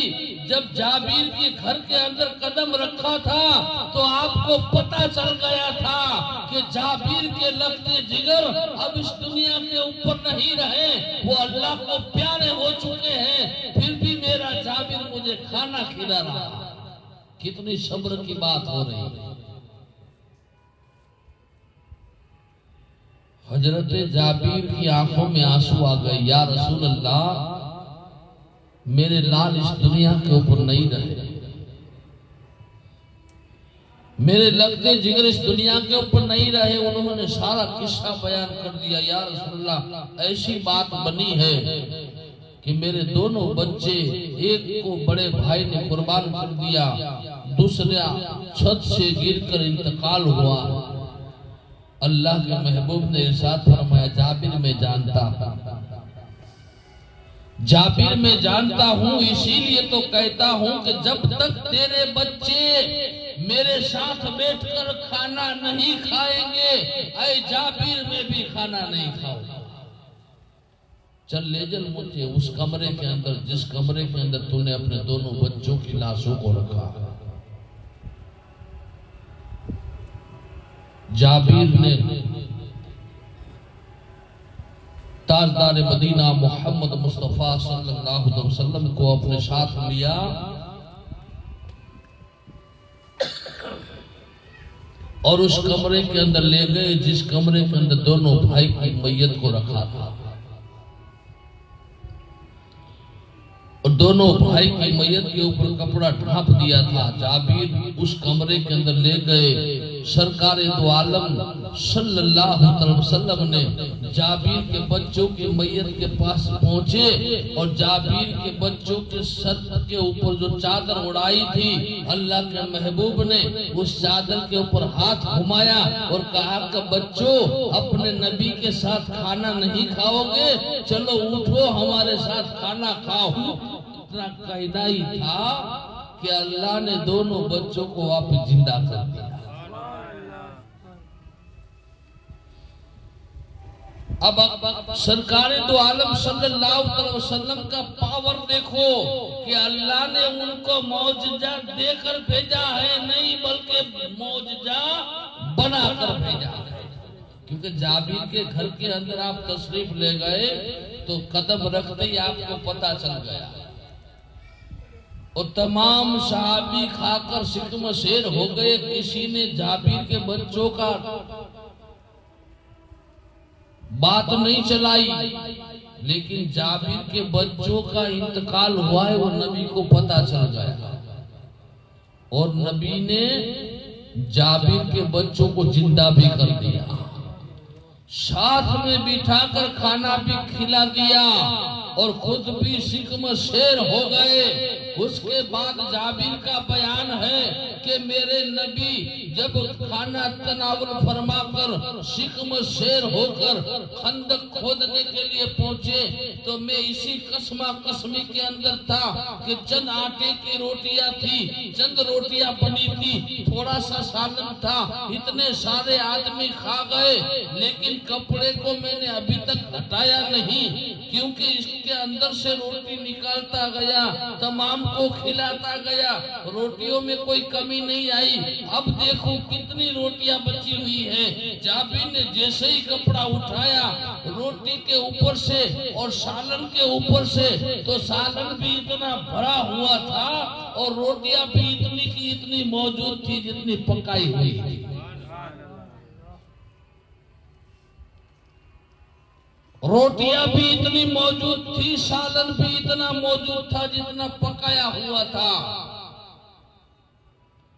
Speaker 1: जब जाबिर के घर के अंदर कदम रखा था तो आपको पता चल गया था कि जाबिर के लफ्ज़े जिगर अब इस दुनिया के ऊपर नहीं रहे, वो अल्लाह को प्यारे हो चुके हैं, फिर भी मेरा जाबिर मुझे खाना खिला रहा। कितनी सब्र की बात हो रही है। हजरत जाबिर की आंखों में आंसू आ गए, या रसूल अल्लाह मेरे लाल इस दुनिया के ऊपर नहीं रहे, मेरे लगते जिगर इस दुनिया के ऊपर नहीं रहे। उन्होंने सारा किस्सा बयान कर दिया। या रसूल अल्लाह ऐसी बात बनी है कि मेरे दोनों बच्चे, एक को बड़े भाई ने कुर्बान कर दिया, दूसरा छत से गिरकर इंतकाल हुआ। अल्लाह के महबूब ने इरशाद फरमाया, जाबिर में जानता हूँ, इसीलिए तो कहता हूँ कि जब तक तेरे बच्चे मेरे साथ बैठकर खाना नहीं खाएंगे, ऐ जाबिर में भी खाना नहीं खाओगे। चल ले चल मुझे उस कमरे के अंदर, जिस कमरे के अंदर तूने अपने दोनों बच्चों की लाशों को रखा। जाबिर ने ताजदार मदीना मोहम्मद मुस्तफ़ा सल्लल्लाहु अलैहि वसल्लम को अपने साथ लिया और उस कमरे के अंदर ले गए जिस कमरे के अंदर दोनों भाई की मैयत को रखा था। और दोनों भाई की मैयत के ऊपर कपड़ा ढांप दिया था। जाबिर उस कमरे के अंदर ले गए। सरकार दो आलम सल्लल्लाहु अलैहि वसल्लम ने जाबिर के बच्चों की मैयत के पास पहुंचे और जाबिर के बच्चों के सर के ऊपर जो चादर उड़ाई थी, अल्लाह के महबूब ने उस चादर के ऊपर हाथ घुमाया और कहा कि बच्चों, अपने नबी के साथ खाना नहीं खाओगे, चलो उठो हमारे साथ खाना खाओ। इतना कहना ही था कि अल्लाह ने दोनों बच्चों को वापस जिंदा कर दिया। अब सरकारे दो आलम सल्लल्लाहु अलैहि वसल्लम का पावर देखो कि अल्लाह ने उनको मौजजा देकर भेजा है, नहीं बल्कि मौजजा बनाकर भेजा है। क्योंकि जाबिर के घर के अंदर आप तशरीफ ले गए तो कदम रखते ही आपको पता चल गया और तमाम सहाबी खाकर सिकम शेर हो गए। किसी ने जाबिर के बच्चों का बात नहीं चलाई, लेकिन जाबिर के बच्चों का इंतकाल हुआ है वो नबी को पता चल गया और नबी ने जाबिर के बच्चों को जिंदा भी कर दिया, साथ में बिठाकर खाना भी खिला दिया और खुद भी सिकम शेर हो गए। उसके बाद जाबिर का बयान है कि मेरे नबी जब खाना तनावुल फरमा कर सिकम शेर होकर खंदक खोदने के लिए पहुंचे तो मैं इसी कसमा कसमी के अंदर था कि चंद आटे की रोटियां थी, चंद रोटियां बनी थी, थोड़ा सा सालन था, इतने सारे आदमी खा गए, लेकिन कपड़े को मैंने अभी तक हटाया नहीं, क्योंकि इसके अंदर से रोटी निकालता गया, तमाम को खिलाता गया, रोटियों में कोई कमी नहीं आई। अब देखो कितनी रोटियां बची हुई हैं। जाबिर ने जैसे ही कपड़ा उठाया रोटी के ऊपर से और सालन के ऊपर से, तो सालन भी इतना भरा हुआ था और रोटियां भी इतनी की इतनी मौजूद थी जितनी पकाई हुई थी। रोटियां भी इतनी मौजूद थी, सालन भी इतना मौजूद था जितना पकाया हुआ था।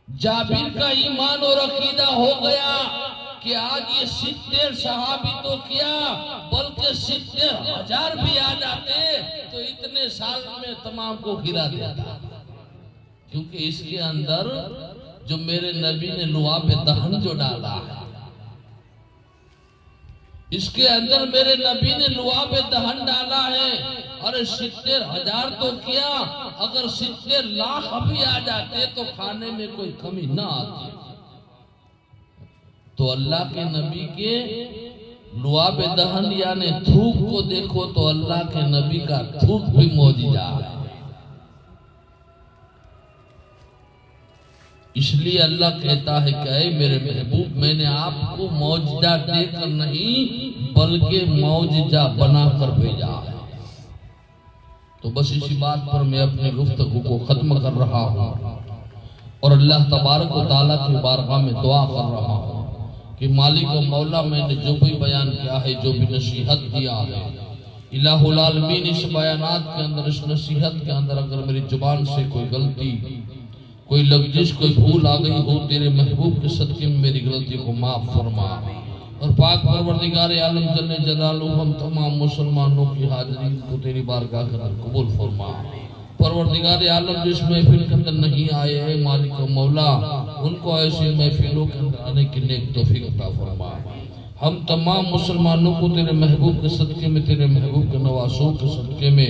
Speaker 1: जाबिर का ईमान और अकीदा हो गया कि आज ये 70 सहाबी तो क्या बल्कि 70,000 भी आ जाते तो इतने साल में तमाम को खिला देता, क्योंकि इसके अंदर जो मेरे नबी ने लुआब दहन जो डाला है, इसके अंदर मेरे नबी ने लुआब दहन डाला है। अरे 70,000 तो क्या, अगर 70 लाख भी आ जाते तो खाने में कोई कमी ना आती। तो अल्लाह के नबी के लुआब दहन यानी थूक को देखो तो अल्लाह के नबी का थूक भी मौजिजा है। इसलिए अल्लाह कहता है कि ऐ मेरे महबूब, मैंने आपको मौजिजा देकर नहीं बल्कि मौजिजा बनाकर भेजा है। तो बस इसी बात पर मैं अपनी गुफ्तगू को खत्म कर रहा हूँ और अल्लाह तबारक व तआला की बारगाह में दुआ कर रहा हूँ कि मालिक व मौला, मैंने जो भी बयान किया है, जो भी नसीहत दिया है, इलाहुल आलमीन इस बयानात के अंदर, इस नसीहत के अंदर अगर मेरी जुबान से कोई गलती, कोई लफ्ज़, कोई भूल आ गई हो, तेरे महबूब के सदके में मेरी गलती को माफ फरमा। और पाक परवरदिगार आलम जल्ले जलालुहु हम तमाम मुसलमानों की हाजिरी को तेरी बारगाह के अंदर कबूल फरमा। परवरदिगार आलम जिस महफिल के अंदर नहीं आए हैं मालिक व मौला, उनको ऐसी महफिलों के अंदर आने की नेक तौफीक अता फरमा। हम तमाम मुसलमानों को तेरे महबूब के सदके में, तेरे महबूब के नवासों के सदके में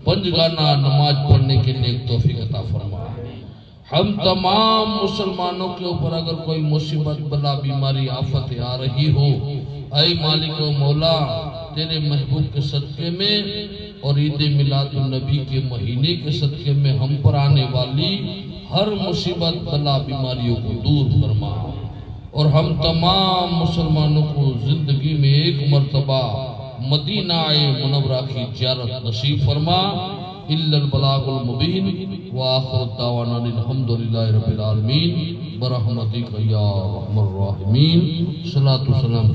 Speaker 1: पंजगाना नमाज पढ़ने की नेक तौफीक अता फरमा। हम तमाम मुसलमानों के ऊपर अगर कोई मुसीबत, बला, बीमारी, आफत आ रही हो, ऐ मालिक व मौला, तेरे महबूब के सदके में और ईद मिलादुन नबी के महीने के सदके में हम पर आने वाली हर मुसीबत, बला, बीमारियों को दूर फरमा। और हम तमाम मुसलमानों को जिंदगी में एक मर्तबा मदीना मुनव्वरा की ज़ियारत नसीब फरमा। इल्लल बलागुल मुबीन व आखिरु दावाना अल्हम्दुलिल्लाहि रब्बिल आलमीन बरहमतिका या अरहमर राहिमीन। सलातु सलाम